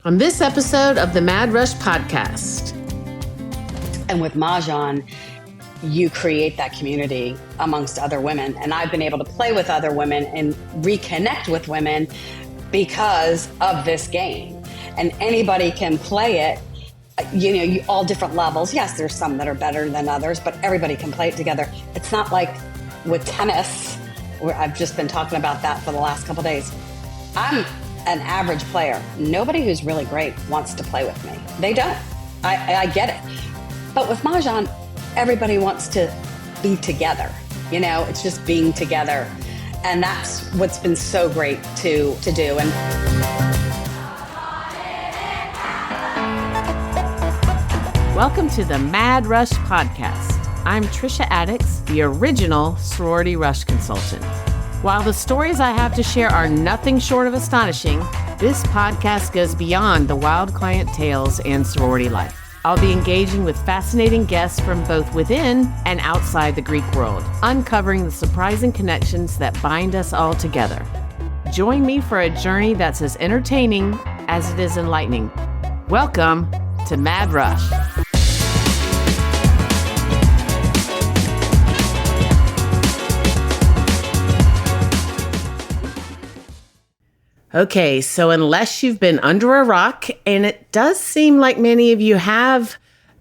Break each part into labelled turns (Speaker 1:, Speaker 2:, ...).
Speaker 1: on this episode of the Mad Rush podcast.
Speaker 2: And with Mahjong, you create that community amongst other women. And I've been able to play with other women and reconnect with women because of this game. And anybody can play it, all different levels. Yes, there's some that are better than others, but everybody can play it together. It's not like with tennis, where I've just been talking about that for the last couple of days. I'm an average player. Nobody who's really great wants to play with me. They don't. I get it. But with Mahjong, everybody wants to be together. It's just being together. And that's what's been so great to do. And
Speaker 1: welcome to the Mad Rush podcast. I'm Trisha Addix, the original sorority rush consultant. While the stories I have to share are nothing short of astonishing, this podcast goes beyond the wild client tales and sorority life. I'll be engaging with fascinating guests from both within and outside the Greek world, uncovering the surprising connections that bind us all together. Join me for a journey that's as entertaining as it is enlightening. Welcome to Mad Rush. Okay, so unless you've been under a rock, and it does seem like many of you have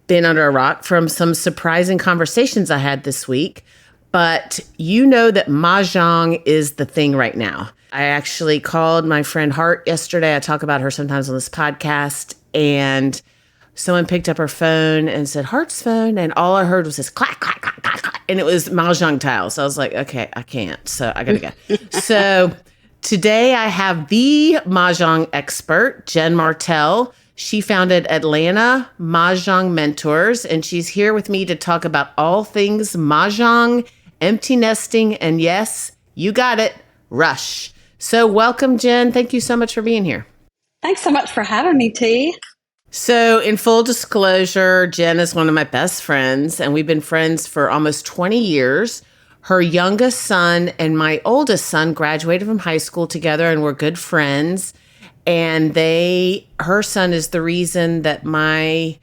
Speaker 1: been under a rock from some surprising conversations I had this week, but you know that Mahjong is the thing right now. I actually called my friend Hart yesterday. I talk about her sometimes on this podcast, and someone picked up her phone and said, Hart's phone, and all I heard was this clack, clack, clack, clack, clack, and it was Mahjong tiles. So I was like, okay, I can't, so I gotta go. So today I have the Mahjong expert, Jen Martel. She founded Atlanta Mahjong Mentors, and she's here with me to talk about all things Mahjong, empty nesting, and yes, you got it, rush. So welcome, Jen. Thank you so much for being here.
Speaker 2: thanks so much for having me, T.
Speaker 1: So in full disclosure, Jen is one of my best friends, and we've been friends for almost 20 years. Her youngest son and my oldest son graduated from high school together and were good friends. And her son is the reason that my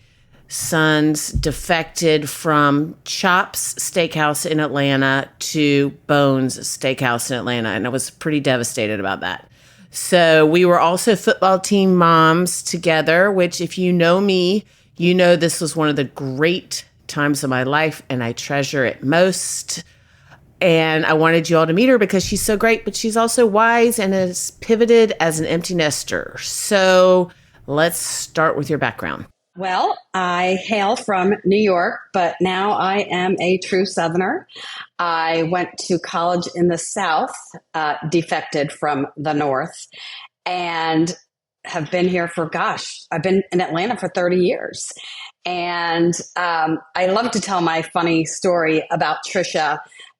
Speaker 1: sons defected from Chops Steakhouse in Atlanta to Bones Steakhouse in Atlanta. And I was pretty devastated about that. So we were also football team moms together, which if you know me, you know this was one of the great times of my life and I treasure it most. And I wanted you all to meet her because she's so great, but she's also wise and has pivoted as an empty nester. So let's start with your background.
Speaker 2: Well, I hail from New York, but now I am a true Southerner. I went to college in the South, defected from the North, and have been here I've been in Atlanta for 30 years. And I love to tell my funny story about Trisha.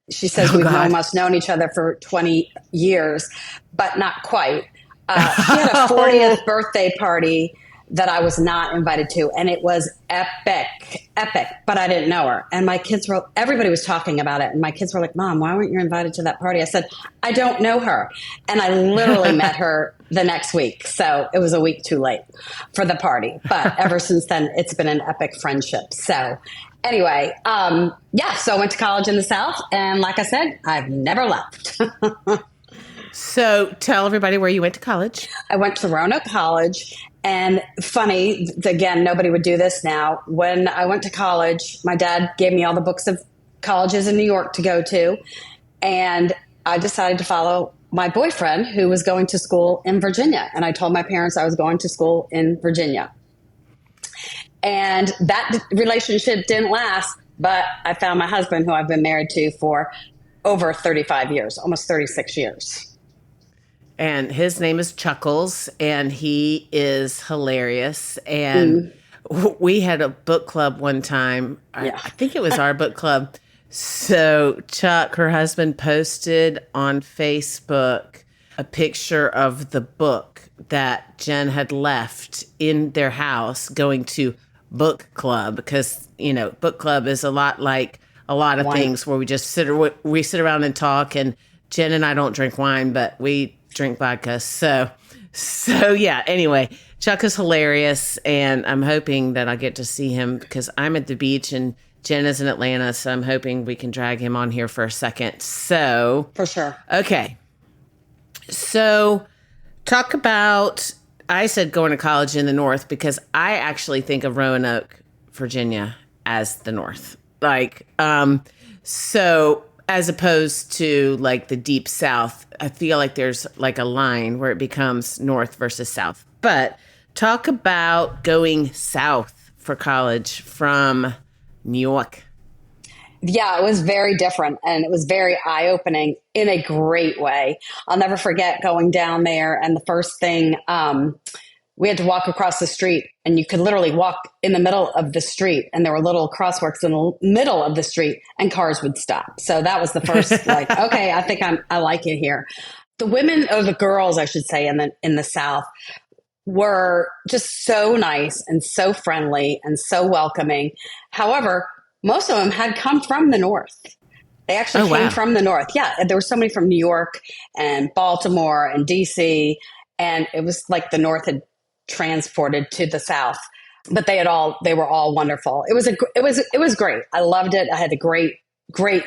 Speaker 2: She says we've almost known each other for 20 years, but not quite. She had a 40th birthday party that I was not invited to, and it was epic, but I didn't know her. And everybody was talking about it, and my kids were like, Mom, why weren't you invited to that party? I said, I don't know her. And I literally met her the next week. So it was a week too late for the party. But ever since then, it's been an epic friendship. So anyway, so I went to college in the South, and like I said, I've never left.
Speaker 1: So tell everybody where you went to college.
Speaker 2: I went to Roanoke College, and funny, again, nobody would do this now. When I went to college, my dad gave me all the books of colleges in New York to go to, and I decided to follow my boyfriend who was going to school in Virginia, and I told my parents I was going to school in Virginia. And that relationship didn't last, but I found my husband, who I've been married to for over 35 years, almost 36 years.
Speaker 1: And his name is Chuckles, and he is hilarious. And we had a book club one time. Yeah. I think it was our book club. So Chuck, her husband, posted on Facebook a picture of the book that Jen had left in their house going to book club, because, book club is a lot like a lot of things where we just sit around and talk. And Jen and I don't drink wine, but we drink vodka. So yeah, anyway, Chuck is hilarious, and I'm hoping that I'll get to see him because I'm at the beach and Jen is in Atlanta, so I'm hoping we can drag him on here for a second. So,
Speaker 2: For sure.
Speaker 1: okay. So, talk about, I said going to college in the North because I actually think of Roanoke, Virginia as the North. Like, so as opposed to like the deep South, I feel like there's like a line where it becomes North versus South. But talk about going south for college from New York.
Speaker 2: Yeah, it was very different and it was very eye opening in a great way. I'll never forget going down there and the first thing, we had to walk across the street and you could literally walk in the middle of the street and there were little crosswalks in the middle of the street and cars would stop. So that was the first like, okay, I think I like it here. The women or the girls, I should say, in the South were just so nice and so friendly and so welcoming. However, most of them had come from the North. They actually came from the North. Yeah, there were so many from New York and Baltimore and DC, and it was like the North had transported to the South. But they were all wonderful. It was great. I loved it. I had a great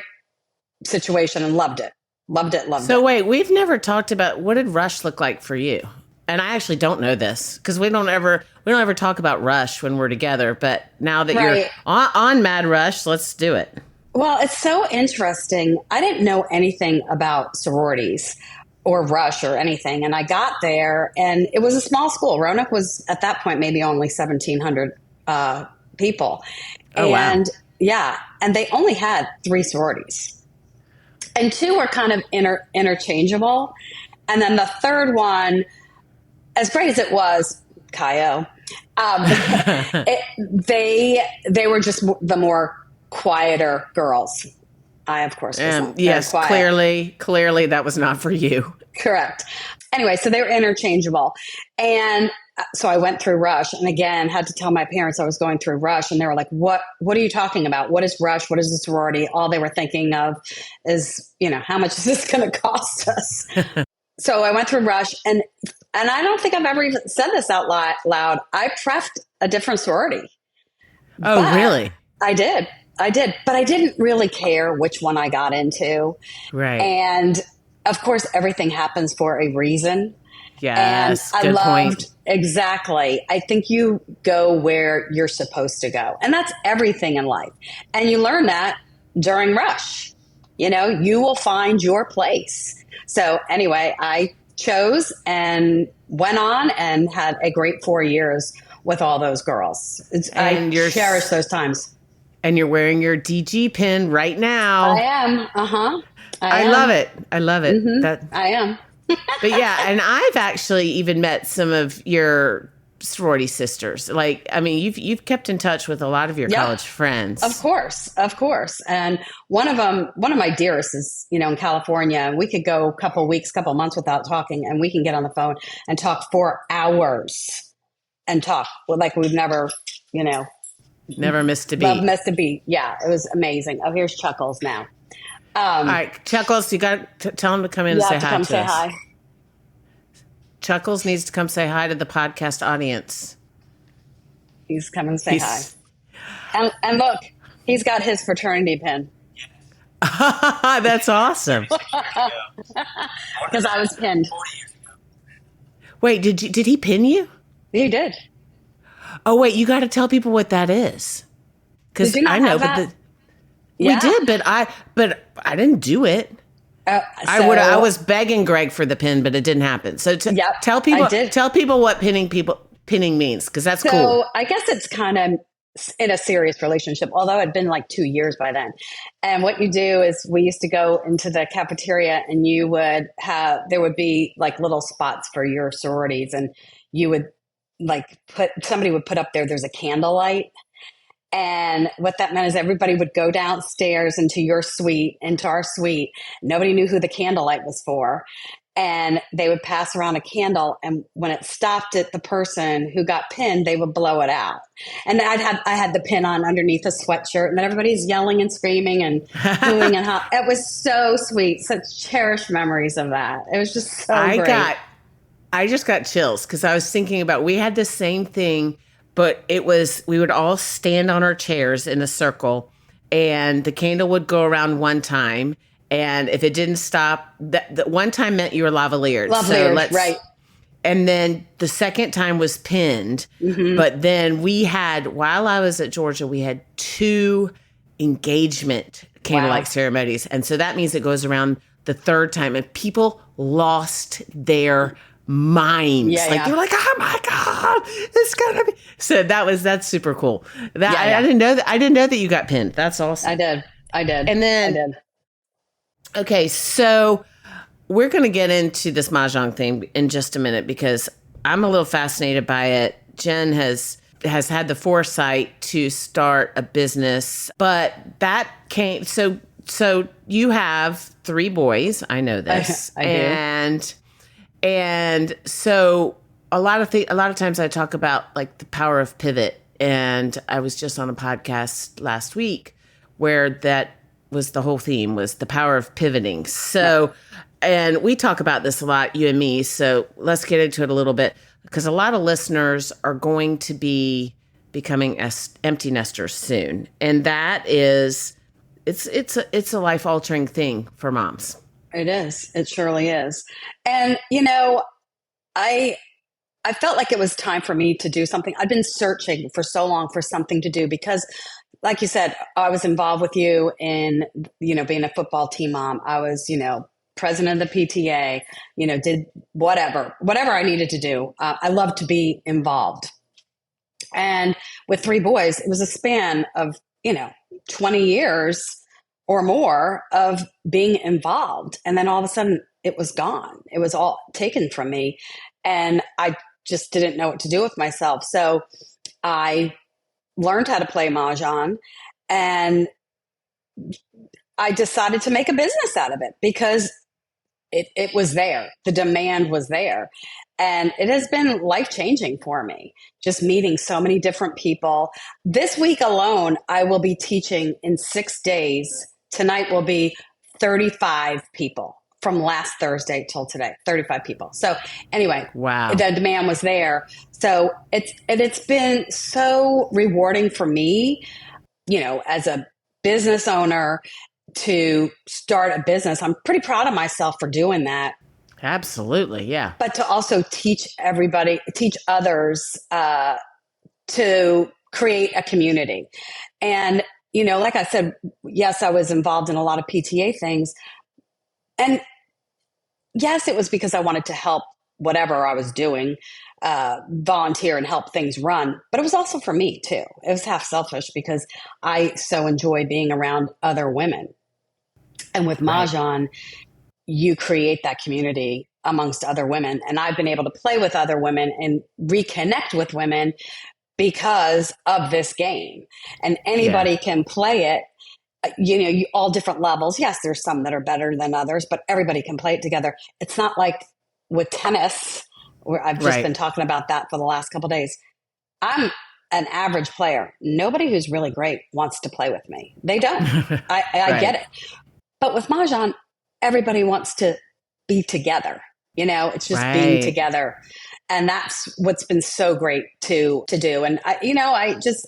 Speaker 2: situation and loved it. Loved it.
Speaker 1: So wait, we've never talked about what did Rush look like for you? And I actually don't know this because we don't ever talk about Rush when we're together. But now that you're on Mad Rush, let's do it.
Speaker 2: Well, it's so interesting. I didn't know anything about sororities or Rush or anything. And I got there and it was a small school. Roanoke was at that point maybe only 1,700 people. And yeah, and they only had 3 sororities. And 2 were kind of interchangeable. And then the third one, as great as it was, Kaio, they were just the more quieter girls. I, of course, was
Speaker 1: yes, clearly that was not for you.
Speaker 2: Correct. Anyway, so they were interchangeable. And so I went through Rush and again had to tell my parents I was going through Rush and they were like, what are you talking about? What is Rush? What is the sorority? All they were thinking of is, how much is this going to cost us? So I went through Rush and I don't think I've ever even said this out loud. I prefed a different sorority.
Speaker 1: Oh, really?
Speaker 2: I did. But I didn't really care which one I got into.
Speaker 1: Right.
Speaker 2: And of course, everything happens for a reason.
Speaker 1: Yes.
Speaker 2: And
Speaker 1: good point.
Speaker 2: Exactly. I think you go where you're supposed to go. And that's everything in life. And you learn that during Rush. You will find your place. So anyway, I chose and went on and had a great 4 years with all those girls. I cherish those times.
Speaker 1: And you're wearing your DG pin right now.
Speaker 2: I am. Uh-huh.
Speaker 1: I love it. I love it.
Speaker 2: Mm-hmm. I am.
Speaker 1: But yeah, and I've actually even met some of your sorority sisters. Like, I mean, you've kept in touch with a lot of your college friends.
Speaker 2: Of course. And one of my dearest is, in California. We could go a couple months without talking, and we can get on the phone and talk for hours and talk like we've never,
Speaker 1: never missed a beat.
Speaker 2: Missed a beat. Yeah, it was amazing. Oh, here's Chuckles now.
Speaker 1: All right, Chuckles, you got to tell him to come in and say hi to us. Hi. Chuckles needs to come say hi to the podcast audience.
Speaker 2: He's coming to say hi. And look, he's got his fraternity pin.
Speaker 1: That's awesome.
Speaker 2: Because I was pinned.
Speaker 1: Wait, did he pin you?
Speaker 2: He did.
Speaker 1: Oh wait, you got to tell people what that is. Because I know, we did, but I didn't do it. I was begging Greg for the pin, but it didn't happen. So tell people what pinning means, because that's cool.
Speaker 2: So I guess it's kind of in a serious relationship, although it'd been like 2 years by then. And what you do is we used to go into the cafeteria and there would be like little spots for your sororities, and you would somebody would put up there's a candlelight. And what that meant is everybody would go downstairs into our suite. Nobody knew who the candlelight was for. And they would pass around a candle. And when it stopped at the person who got pinned, they would blow it out. And I had the pin on underneath a sweatshirt. And then everybody's yelling and screaming and hooing and it was so sweet. Such cherished memories of that. It was just so great.
Speaker 1: I just got chills because I was thinking about, we had the same thing, but we would all stand on our chairs in a circle and the candle would go around one time. And if it didn't stop, that one time meant you were lavaliered.
Speaker 2: Right.
Speaker 1: And then the second time was pinned. But then while I was at Georgia, we had 2 engagement candlelight ceremonies. And so that means it goes around the third time and people lost their minds. They're like, oh my God, it's gonna be. So that's super cool. I didn't know that. I didn't know that you got pinned. That's awesome.
Speaker 2: I did.
Speaker 1: And then, okay, so we're going to get into this Mahjong thing in just a minute because I'm a little fascinated by it. Jen has had the foresight to start a business, but that came, so you have 3 boys. I know this.
Speaker 2: I do.
Speaker 1: And so a lot of times I talk about like the power of pivot. And I was just on a podcast last week where that was the whole theme, was the power of pivoting. So, and we talk about this a lot, you and me. So let's get into it a little bit because a lot of listeners are going to be becoming empty nesters soon. And that is, it's a life altering thing for moms.
Speaker 2: It is. It surely is. And, I felt like it was time for me to do something. I've been searching for so long for something to do because, like you said, I was involved with you in, being a football team mom. I was, president of the PTA, did whatever I needed to do. I love to be involved. And with 3 boys, it was a span of, 20 years or more of being involved. And then all of a sudden it was gone. It was all taken from me. And I just didn't know what to do with myself. So I learned how to play Mahjong and I decided to make a business out of it because it was there. The demand was there. And it has been life-changing for me, just meeting so many different people. This week alone, I will be teaching in 6 days. Tonight will be 35 people from last Thursday till today, 35 people. So anyway,
Speaker 1: wow,
Speaker 2: the demand was there. So it's been so rewarding for me, as a business owner to start a business. I'm pretty proud of myself for doing that.
Speaker 1: Absolutely, yeah.
Speaker 2: But to also teach others to create a community. And, like I said, yes, I was involved in a lot of PTA things. And yes, it was because I wanted to help whatever I was doing, volunteer and help things run. But it was also for me, too. It was half selfish because I so enjoy being around other women. And with Mahjong, you create that community amongst other women. And I've been able to play with other women and reconnect with women because of this game. And anybody can play it, all different levels. Yes, there's some that are better than others, but everybody can play it together. It's not like with tennis, where I've just been talking about that for the last couple of days. I'm an average player. Nobody who's really great wants to play with me. They don't. I get it. But with Mahjong, everybody wants to be together. It's just being together. And that's what's been so great to do. And I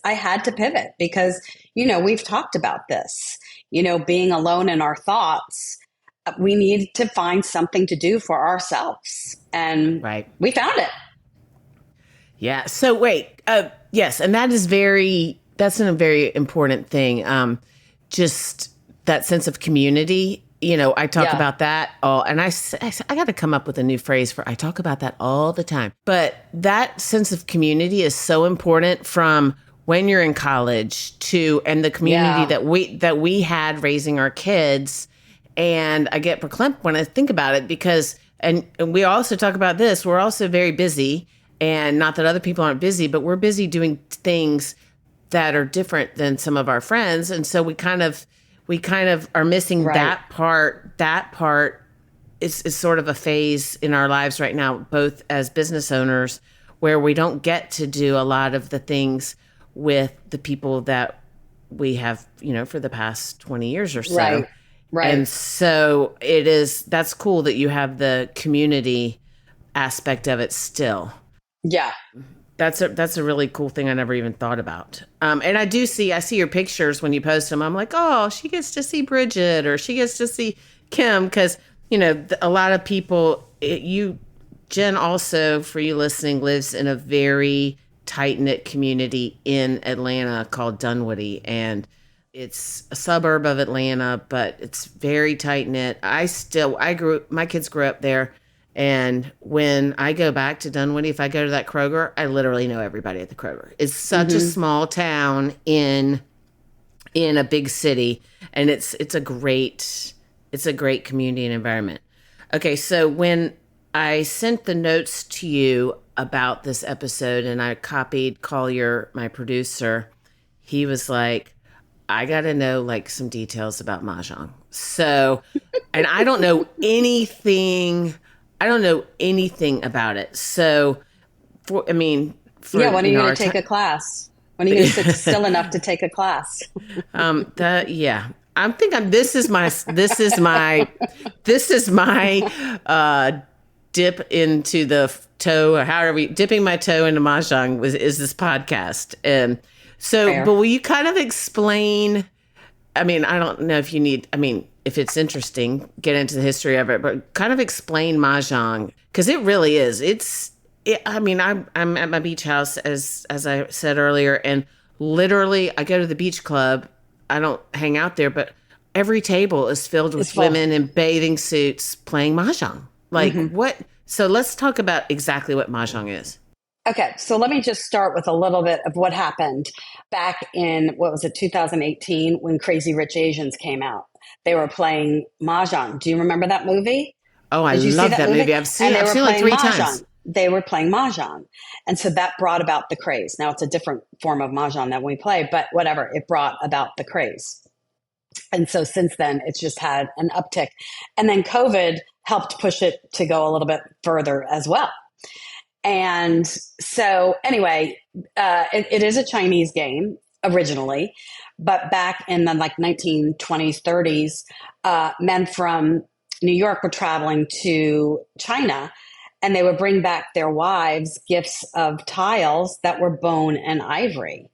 Speaker 2: had to pivot because, we've talked about this, being alone in our thoughts. We need to find something to do for ourselves. And we found it.
Speaker 1: Yeah. So wait, yes. And that's a very important thing. Just that sense of community. I talk about that all, and I got to come up with a new phrase I talk about that all the time. But that sense of community is so important from when you're in college and the community that we had raising our kids. And I get verklempt when I think about it because, and we also talk about this, we're also very busy, and not that other people aren't busy, but we're busy doing things that are different than some of our friends. And so we kind of are missing that part. That part is sort of a phase in our lives right now, both as business owners, where we don't get to do a lot of the things with the people that we have, for the past 20 years or so.
Speaker 2: Right.
Speaker 1: And so that's cool that you have the community aspect of it still.
Speaker 2: Yeah.
Speaker 1: That's a really cool thing I never even thought about. And I see your pictures when you post them. I'm like, oh, she gets to see Bridget or she gets to see Kim because a lot of people. Jen also, for you listening, lives in a very tight knit community in Atlanta called Dunwoody, and it's a suburb of Atlanta, but it's very tight knit. My kids grew up there. And when I go back to Dunwoody, if I go to that Kroger, I literally know everybody at the Kroger. It's such a small town in a big city, and it's a great community and environment. Okay, so when I sent the notes to you about this episode and I copied Collier, my producer, he was like, I got to know like some details about Mahjong. So, and I don't know anything. I don't know anything about it. So,
Speaker 2: Yeah, when are you going to take a class? When are you going to sit still enough to take a class?
Speaker 1: Yeah. I'm thinking this is my dip into the toe, or how are we dipping my toe into Mahjong is this podcast. And so,
Speaker 2: Fair.
Speaker 1: but will you kind of explain, I don't know if you need, if it's interesting, get into the history of it, but kind of explain Mahjong, because it really is. I'm at my beach house, as I said earlier, and literally I go to the beach club. I don't hang out there, but every table is filled with women in bathing suits playing Mahjong. Like what? So let's talk about exactly what Mahjong is.
Speaker 2: Okay, so let me just start with a little bit of what happened back in, 2018, when Crazy Rich Asians came out. They were playing Mahjong. Do you remember that movie?
Speaker 1: Oh, I
Speaker 2: Did you
Speaker 1: love
Speaker 2: see
Speaker 1: that movie. I've seen it like 3 times.
Speaker 2: They were playing Mahjong. And so that brought about the craze. Now it's a different form of Mahjong that we play, but whatever, it brought about the craze. And so since then, it's just had an uptick. And then COVID helped push it to go a little bit further as well. And so anyway, it is a Chinese game originally, but back in the 1920s, 30s, men from New York were traveling to China, and they would bring back their wives gifts of tiles that were bone and ivory.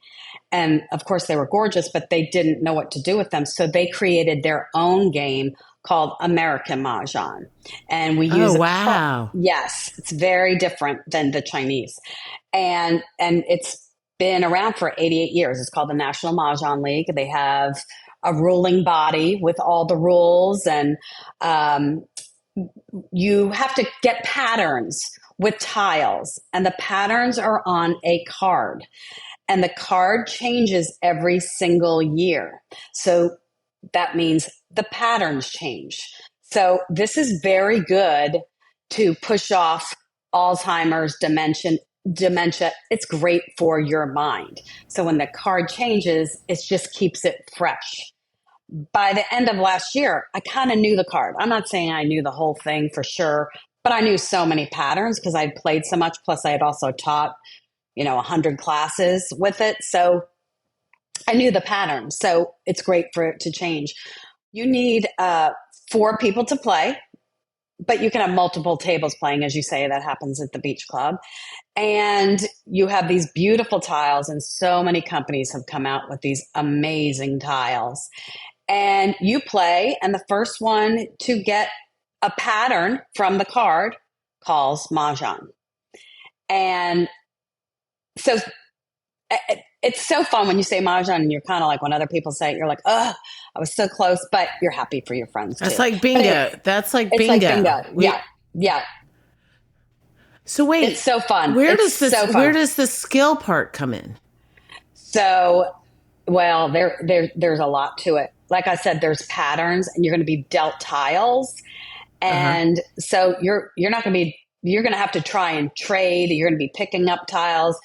Speaker 2: And of course, they were gorgeous, but they didn't know what to do with them. So they created their own game called American Mahjong. And we use
Speaker 1: wow.
Speaker 2: Yes, it's very different than the Chinese. And it's been around for 88 years. It's called the National Mahjong League. They have a ruling body with all the rules, and you have to get patterns with tiles, and the patterns are on a card. And the card changes every single year. So that means the patterns change. So this is very good to push off Alzheimer's, dementia. It's great for your mind. So when the card changes, it just keeps it fresh. By the end of last year, I kind of knew the card. I'm not saying I knew the whole thing for sure, but I knew so many patterns because I'd played so much. Plus, I had also taught 100 classes with it. So I knew the pattern. So it's great for it to change. You need 4 people to play, but you can have multiple tables playing, as you say. That happens at the beach club. And you have these beautiful tiles, and so many companies have come out with these amazing tiles. And you play, and the first one to get a pattern from the card calls Mahjong. And so it's so fun when you say Mahjong, and you're kind of like, when other people say it, you're like, oh, I was so close, but you're happy for your friends too.
Speaker 1: That's like bingo. That's like bingo.
Speaker 2: It's like bingo. Yeah.
Speaker 1: So wait,
Speaker 2: it's so fun.
Speaker 1: Where does the skill part come in?
Speaker 2: So, well, there's a lot to it. Like I said, there's patterns, and you're going to be dealt tiles, and so you're not going to be. You're going to have to try and trade. You're going to be picking up tiles.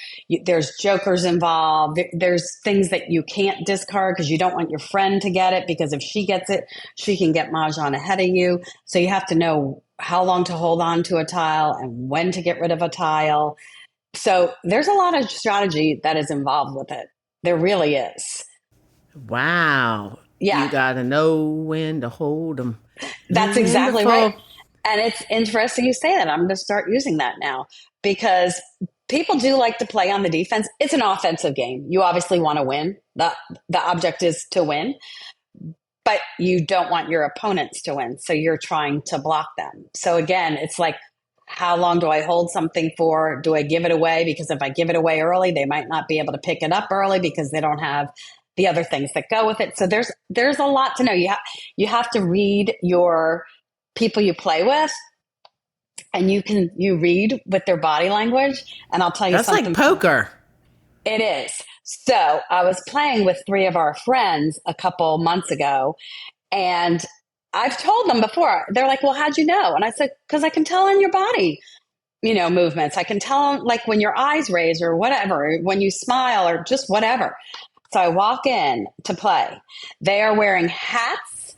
Speaker 2: There's jokers involved. There's things that you can't discard because you don't want your friend to get it, because if she gets it, she can get Mahjong ahead of you. So you have to know how long to hold on to a tile and when to get rid of a tile. So there's a lot of strategy that is involved with it. There really is.
Speaker 1: Wow.
Speaker 2: Yeah.
Speaker 1: You got to know when to hold them.
Speaker 2: That's exactly right. And it's interesting you say that. I'm going to start using that now because people do like to play on the defense. It's an offensive game. You obviously want to win. The object is to win, but you don't want your opponents to win. So you're trying to block them. So again, it's like, how long do I hold something for? Do I give it away? Because if I give it away early, they might not be able to pick it up early because they don't have the other things that go with it. So there's a lot to know. You have to read your people you play with, and you read with their body language. And I'll tell you
Speaker 1: That's
Speaker 2: something.
Speaker 1: like poker.
Speaker 2: It is. So I was playing with three of our friends a couple months ago, and I've told them before. They're like, "Well, how'd you know?" And I said, "Because I can tell in your body, movements. I can tell like when your eyes raise or whatever, when you smile or just whatever." So I walk in to play. They are wearing hats,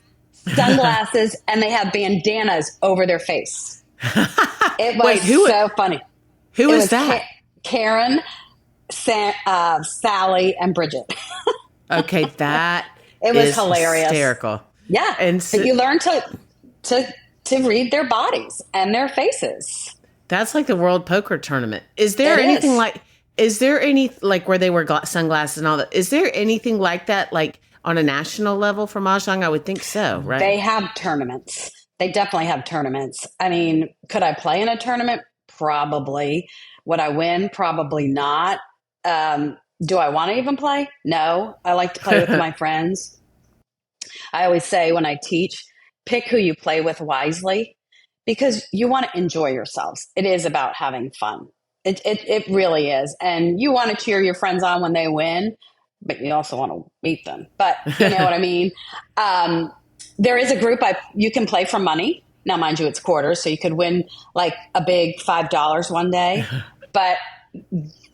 Speaker 2: sunglasses, and they have bandanas over their face. It was
Speaker 1: Wait, who?
Speaker 2: so funny.
Speaker 1: Who
Speaker 2: It
Speaker 1: is
Speaker 2: was
Speaker 1: that?
Speaker 2: Karen, Sally, and Bridget.
Speaker 1: Okay, that
Speaker 2: It was
Speaker 1: is
Speaker 2: hilarious.
Speaker 1: hysterical.
Speaker 2: Yeah,
Speaker 1: And
Speaker 2: but
Speaker 1: so,
Speaker 2: you learn to to read their bodies and their faces.
Speaker 1: that's like the World Poker Tournament.
Speaker 2: It is.
Speaker 1: Is there any, like where they wear sunglasses and all that? Is there anything like that, like on a national level for Mahjong? I would think so, right?
Speaker 2: They have tournaments. They definitely have tournaments. I mean, could I play in a tournament? Probably. Would I win? Probably not. Do I want to even play? No. I like to play with my friends. I always say when I teach, pick who you play with wisely because you want to enjoy yourselves. It is about having fun. It really is. And you want to cheer your friends on when they win, but you also want to beat them. But you know what I mean? Um, there is a group you can play for money. Now, mind you, it's quarters, so you could win like a big $5 one day. But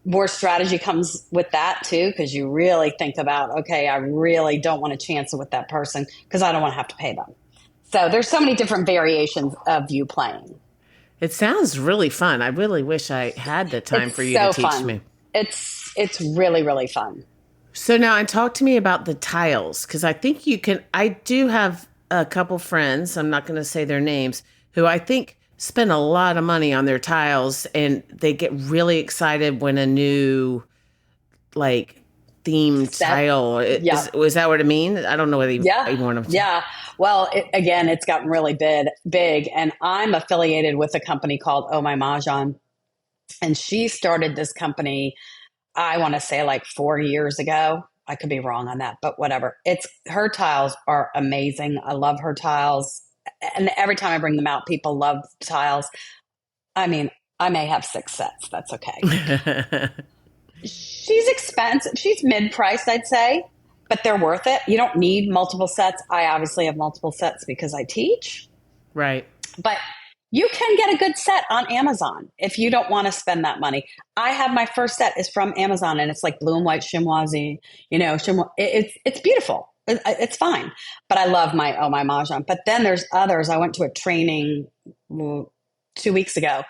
Speaker 2: more strategy comes with that too, because you really think about, okay, I really don't want to chance it with that person because I don't want to have to pay them. So there's so many different variations of you playing.
Speaker 1: It sounds really fun. I really wish I had the time for
Speaker 2: It's
Speaker 1: you to
Speaker 2: so
Speaker 1: teach
Speaker 2: fun.
Speaker 1: me.
Speaker 2: It's really, really fun.
Speaker 1: So now, and talk to me about the tiles, because I think you can. I do have a couple friends. I'm not going to say their names, who I think spend a lot of money on their tiles, and they get really excited when a new like themed
Speaker 2: Set.
Speaker 1: tile
Speaker 2: Yeah.
Speaker 1: is that what it means? I don't know whether you
Speaker 2: Yeah.
Speaker 1: even want to.
Speaker 2: Yeah. Well, again, it's gotten really big. And I'm affiliated with a company called Oh My Mahjong. And she started this company, I want to say like 4 years ago. I could be wrong on that, but whatever. It's her tiles are amazing. I love her tiles. And every time I bring them out, people love tiles. I mean, I may have 6 sets. That's okay. She's expensive. She's mid-priced, I'd say, but they're worth it. You don't need multiple sets. I obviously have multiple sets because I teach,
Speaker 1: Right.
Speaker 2: but you can get a good set on Amazon if you don't want to spend that money. I have my first set is from Amazon and it's like blue and white chimoisy, it's beautiful. It's fine, but I love my Mahjong. But then there's others. I went to a training 2 weeks ago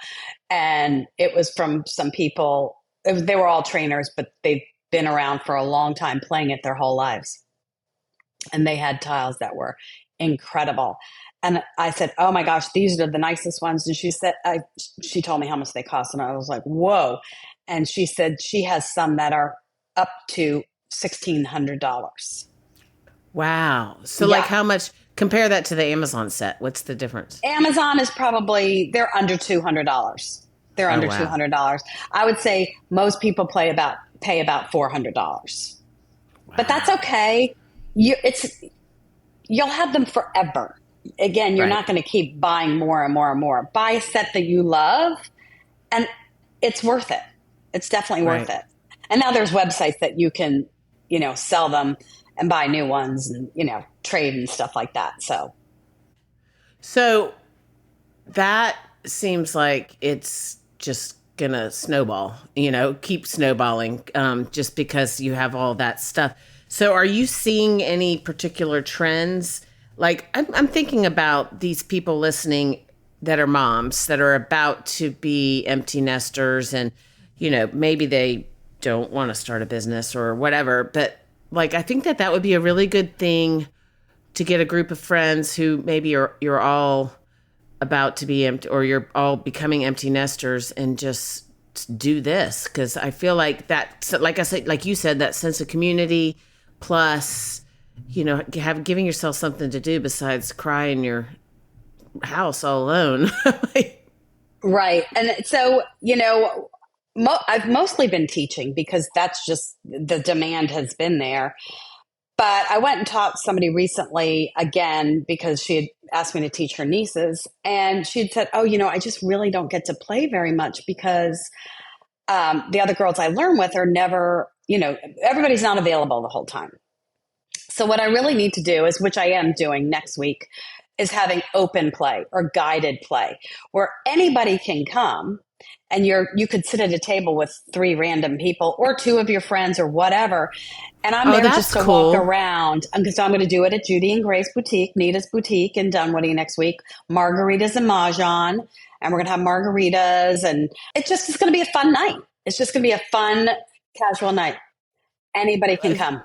Speaker 2: and it was from some people. They were all trainers, but they've been around for a long time playing it their whole lives. And they had tiles that were incredible. And I said, "Oh my gosh, these are the nicest ones." And she told me how much they cost. And I was like, whoa. And she said she has some that are up to $1,600.
Speaker 1: Wow. So, like,
Speaker 2: Yeah.
Speaker 1: how much? Compare that to the Amazon set. What's the difference?
Speaker 2: Amazon is they're under $200. They're
Speaker 1: Oh,
Speaker 2: under
Speaker 1: wow.
Speaker 2: $200. I would say most people pay about $400. But that's
Speaker 1: Wow.
Speaker 2: okay. You'll have them forever. Again, you're
Speaker 1: Right.
Speaker 2: not going to keep buying more and more and more. Buy a set that you love, and it's worth it. It's definitely worth
Speaker 1: Right.
Speaker 2: it. And now there's websites that you can, sell them and buy new ones and, trade and stuff like that. So
Speaker 1: So that seems like it's just gonna snowball, keep snowballing, just because you have all that stuff. So are you seeing any particular trends? Like, I'm thinking about these people listening that are moms that are about to be empty nesters, and maybe they don't want to start a business or whatever, but like, I think that would be a really good thing to get a group of friends who maybe you're all about to be empty, or you're all becoming empty nesters, and just do this, because I feel like that, so like I said, like you said, that sense of community, plus, giving yourself something to do besides cry in your house all alone.
Speaker 2: Right. And so, I've mostly been teaching because that's just the demand has been there. But I went and taught somebody recently again because she had asked me to teach her nieces. And she had said, oh, I just really don't get to play very much because the other girls I learn with are never, everybody's not available the whole time. So what I really need to do is, which I am doing next week, is having open play or guided play where anybody can come and you could sit at a table with three random people or two of your friends or whatever. And I'm
Speaker 1: Oh,
Speaker 2: there just
Speaker 1: that's
Speaker 2: to walk
Speaker 1: cool.
Speaker 2: around. So I'm going to do it at Judy and Grace Boutique, Nita's Boutique in Dunwoody next week. Margaritas and Mahjong. And we're going to have margaritas. And it just is going to be a fun night. It's just going to be a fun, casual night. Anybody can come.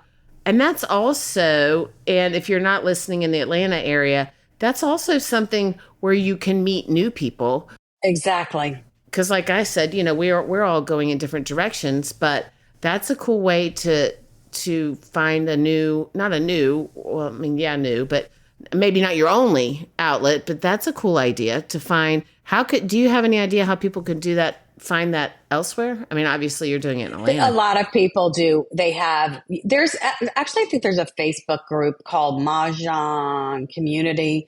Speaker 1: And that's also, and if you're not listening in the Atlanta area, that's also something where you can meet new people.
Speaker 2: Exactly.
Speaker 1: Because, like I said, we're all going in different directions, but that's a cool way to find a new, not a new, well, I mean, yeah, new, but maybe not your only outlet. But that's a cool idea to find. Do you have any idea how people could do that? Find that elsewhere? I mean, obviously, you're doing it in
Speaker 2: A
Speaker 1: Atlanta.
Speaker 2: lot of people do. There's actually, I think there's a Facebook group called Mahjong Community,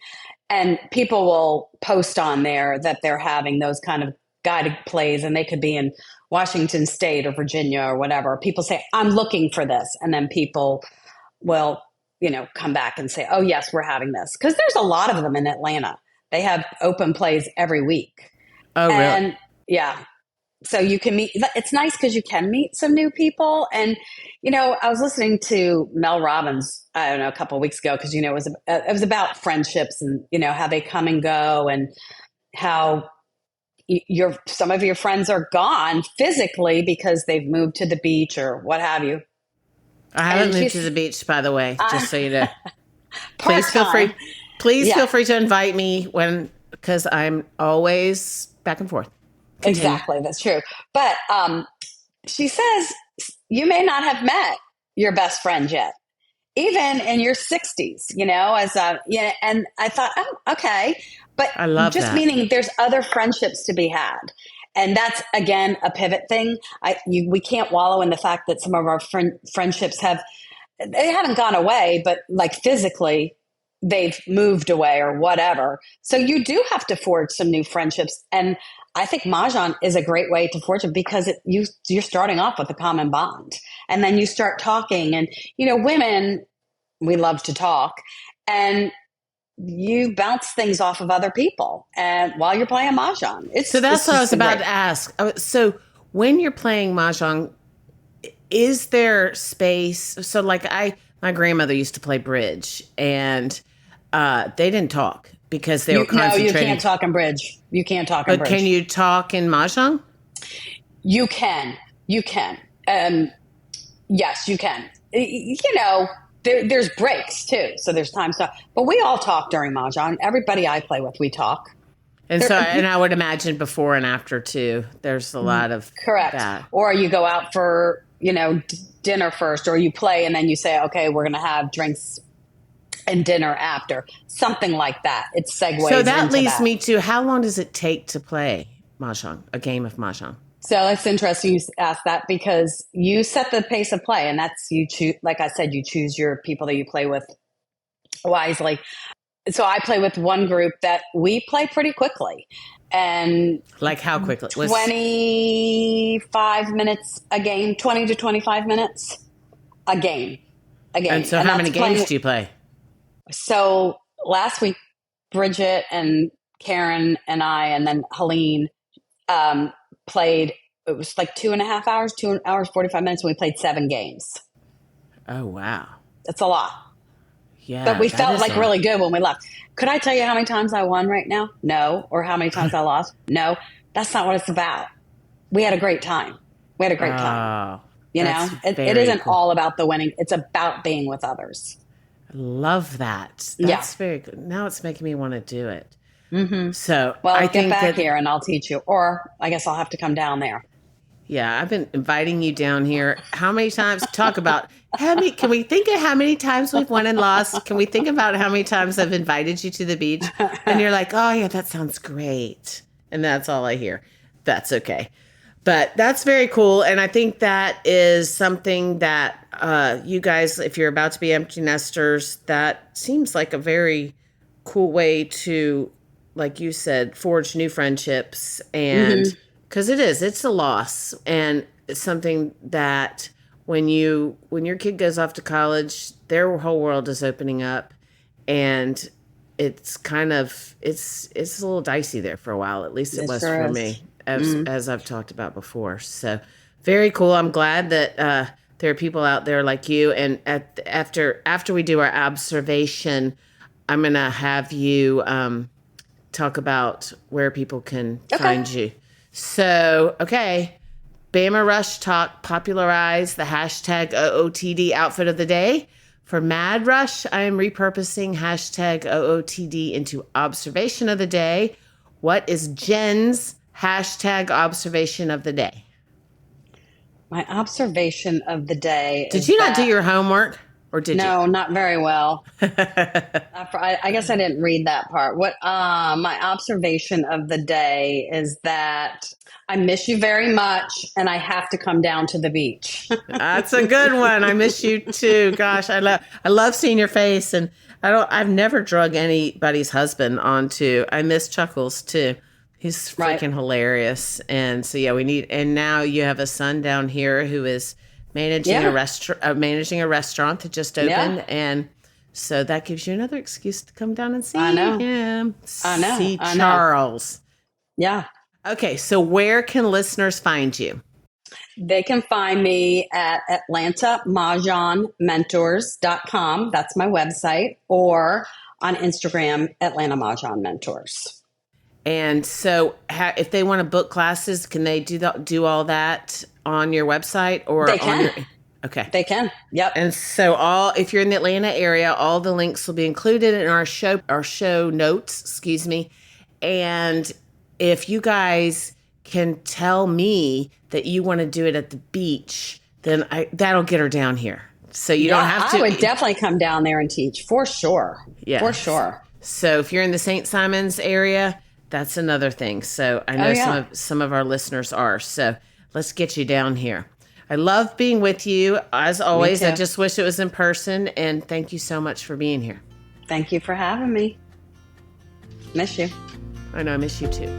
Speaker 2: and people will post on there that they're having those kind of guided plays, and they could be in Washington State or Virginia or whatever. People say, I'm looking for this. And then people will, come back and say, oh, yes, we're having this. Because there's a lot of them in Atlanta. They have open plays every week.
Speaker 1: Oh, really?
Speaker 2: And yeah, so you can meet, it's nice because you can meet some new people. And I was listening to Mel Robbins, I don't know, a couple of weeks ago, because it was about friendships and how they come and go, and how some of your friends are gone physically because they've moved to the beach or what have you.
Speaker 1: I haven't
Speaker 2: And
Speaker 1: moved to
Speaker 2: she's
Speaker 1: the beach, by the way, just so you know.
Speaker 2: part
Speaker 1: Please feel
Speaker 2: time.
Speaker 1: free. Please
Speaker 2: Yeah,
Speaker 1: feel free to invite me because I'm always back and forth. Continue.
Speaker 2: exactly. That's true. But she says you may not have met your best friend yet, even in your 60s, and I thought, oh, okay. But
Speaker 1: I love
Speaker 2: just
Speaker 1: that.
Speaker 2: meaning there's other friendships to be had. And that's, again, a pivot thing. We can't wallow in the fact that some of our friendships they haven't gone away, but like physically, they've moved away or whatever. So you do have to forge some new friendships. And I think Mahjong is a great way to forge it because you're starting off with a common bond. And then you start talking. And, women, we love to talk. And you bounce things off of other people and while you're playing Mahjong.
Speaker 1: So
Speaker 2: It's
Speaker 1: that's what I
Speaker 2: just
Speaker 1: was
Speaker 2: a
Speaker 1: about
Speaker 2: great.
Speaker 1: to ask. So when you're playing mahjong, is there space? So like my grandmother used to play bridge, and they didn't talk because they were
Speaker 2: No, you can't
Speaker 1: concentrating.
Speaker 2: talk in bridge. You can't talk in
Speaker 1: But can
Speaker 2: bridge.
Speaker 1: you talk in mahjong?
Speaker 2: You can. You can. Yes, you can. There's breaks too. So there's times to, but we all talk during Mahjong. Everybody I play with, we talk.
Speaker 1: And
Speaker 2: There,
Speaker 1: so, and I would imagine before and after too. There's a lot of
Speaker 2: correct.
Speaker 1: that.
Speaker 2: Or you go out for, dinner first, or you play and then you say, okay, we're going to have drinks and dinner after. Something like that. It
Speaker 1: So
Speaker 2: segues
Speaker 1: that
Speaker 2: into
Speaker 1: leads
Speaker 2: that.
Speaker 1: me to, how long does it take to play mahjong, a game of mahjong?
Speaker 2: So that's interesting you ask that because you set the pace of play, and that's you choose. Like I said, you choose your people that you play with wisely. So I play with one group that we play pretty quickly, and
Speaker 1: Like how quickly? Was
Speaker 2: 25 minutes a game, 20 to 25 minutes a game,
Speaker 1: And so
Speaker 2: and
Speaker 1: how
Speaker 2: that's
Speaker 1: many games
Speaker 2: playing.
Speaker 1: do you play?
Speaker 2: So last week, Bridget and Karen and I, and then Helene um, played. It was like 2.5 hours, 2 hours, 45 minutes. And we played 7 games.
Speaker 1: Oh, wow.
Speaker 2: That's a lot. But
Speaker 1: Yeah,
Speaker 2: we
Speaker 1: that
Speaker 2: felt
Speaker 1: is a
Speaker 2: like
Speaker 1: lot.
Speaker 2: really good when we left. Could I tell you how many times I won right now? No. Or how many times I lost? No. That's not what it's about. We had a great time. We had a great time.
Speaker 1: Oh, that's
Speaker 2: It
Speaker 1: very
Speaker 2: isn't
Speaker 1: cool.
Speaker 2: all about the winning. It's about being with others.
Speaker 1: Love that.
Speaker 2: Yeah.
Speaker 1: That's very good. Now it's making me want to do it. So
Speaker 2: Well,
Speaker 1: I
Speaker 2: get
Speaker 1: think
Speaker 2: back
Speaker 1: that,
Speaker 2: here and I'll teach you. Or I guess I'll have to come down there.
Speaker 1: yeah, I've been inviting you down here. How many times? Talk about how many, can we think of how many times we've won and lost? Can we think about how many times I've invited you to the beach? And you're like, oh, yeah, that sounds great. And that's all I hear. That's okay. But that's very cool. And I think that is something that you guys, if you're about to be empty nesters, that seems like a very cool way to, like you said, forge new friendships. And because it's a loss. And it's something that when your kid goes off to college, their whole world is opening up. And it's kind of, it's a little dicey there for a while. At least it
Speaker 2: It
Speaker 1: was
Speaker 2: sure
Speaker 1: for
Speaker 2: is.
Speaker 1: me, as I've talked about before. So very cool. I'm glad that there are people out there like you. And after we do our observation, I'm gonna have you talk about where people can find you. So okay, Bama Rush Talk popularized the hashtag OOTD outfit of the day. For Mad Rush, I am repurposing hashtag OOTD into observation of the day. What is Jen's hashtag observation of the day?
Speaker 2: My observation of the day
Speaker 1: Did
Speaker 2: is
Speaker 1: you not do your homework, or did you?
Speaker 2: No, not very well. I guess I didn't read that part. What my observation of the day is that I miss you very much, and I have to come down to the beach.
Speaker 1: That's a good one. I miss you too. Gosh, I love seeing your face, and I've never drug anybody's husband onto. I miss Chuckles too. He's freaking hilarious. And so yeah, and now you have a son down here who is managing a restaurant that just opened, and so that gives you another excuse to come down and see him. See Charles.
Speaker 2: Yeah.
Speaker 1: Okay, so where can listeners find you?
Speaker 2: They can find me at AtlantaMahjongMentors.com. That's my website, or on Instagram, Atlanta Mahjong Mentors.
Speaker 1: And so if they want to book classes, can they do all that on your website, or
Speaker 2: they can?
Speaker 1: Okay.
Speaker 2: They can. Yep.
Speaker 1: And so if you're in the Atlanta area, all the links will be included in our show notes, And if you guys can tell me that you want to do it at the beach, then that'll get her down here. So you don't have to.
Speaker 2: I would definitely come down there and teach for sure. Yeah. For sure.
Speaker 1: So if you're in the St. Simons area, that's another thing. So I know some of our listeners are. So let's get you down here. I love being with you. As always, I just wish it was in person. And thank you so much for being here.
Speaker 2: Thank you for having me. Miss you.
Speaker 1: I know, I miss you too.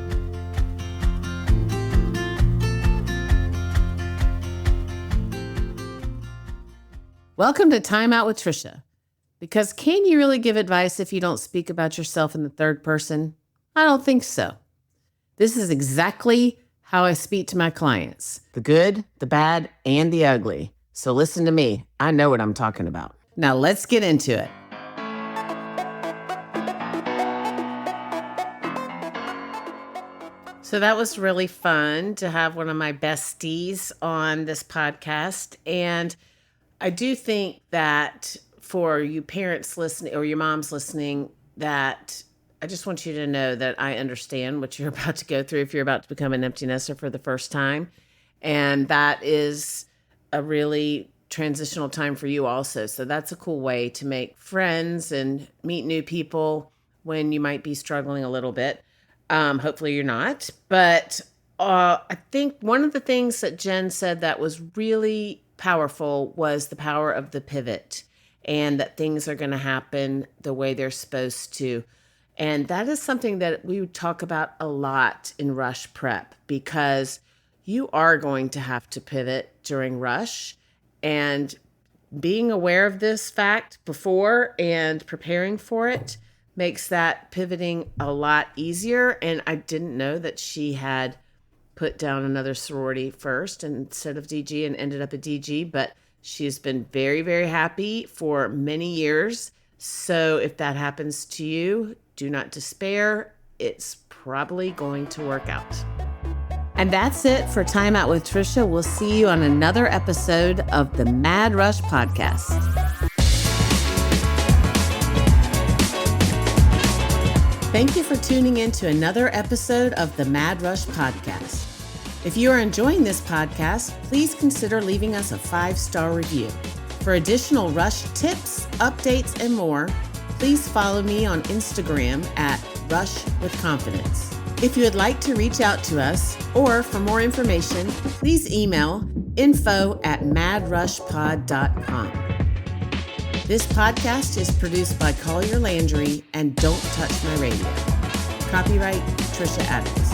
Speaker 1: Welcome to Time Out with Trisha. Because can you really give advice if you don't speak about yourself in the third person? I don't think so. This is exactly how I speak to my clients. The good, the bad, and the ugly. So listen to me. I know what I'm talking about. Now let's get into it. So that was really fun to have one of my besties on this podcast. And I do think that for you parents listening or your moms listening, that I just want you to know that I understand what you're about to go through if you're about to become an empty nester for the first time. And that is a really transitional time for you also. So that's a cool way to make friends and meet new people when you might be struggling a little bit. Hopefully you're not. But I think one of the things that Jen said that was really powerful was the power of the pivot, and that things are going to happen the way they're supposed to. And that is something that we would talk about a lot in Rush Prep, because you are going to have to pivot during Rush, and being aware of this fact before and preparing for it makes that pivoting a lot easier. And I didn't know that she had put down another sorority first instead of DG and ended up at DG, but she's been very, very happy for many years. So if that happens to you, do not despair. It's probably going to work out. And that's it for Time Out with Trisha. We'll see you on another episode of the Mad Rush Podcast. Thank you for tuning in to another episode of the Mad Rush Podcast. If you are enjoying this podcast, please consider leaving us a 5-star review. For additional Rush tips, updates, and more, please follow me on Instagram at Rush with Confidence. If you would like to reach out to us or for more information, please email info@madrushpod.com. This podcast is produced by Collier Landry and Don't Touch My Radio. Copyright Trisha Adams.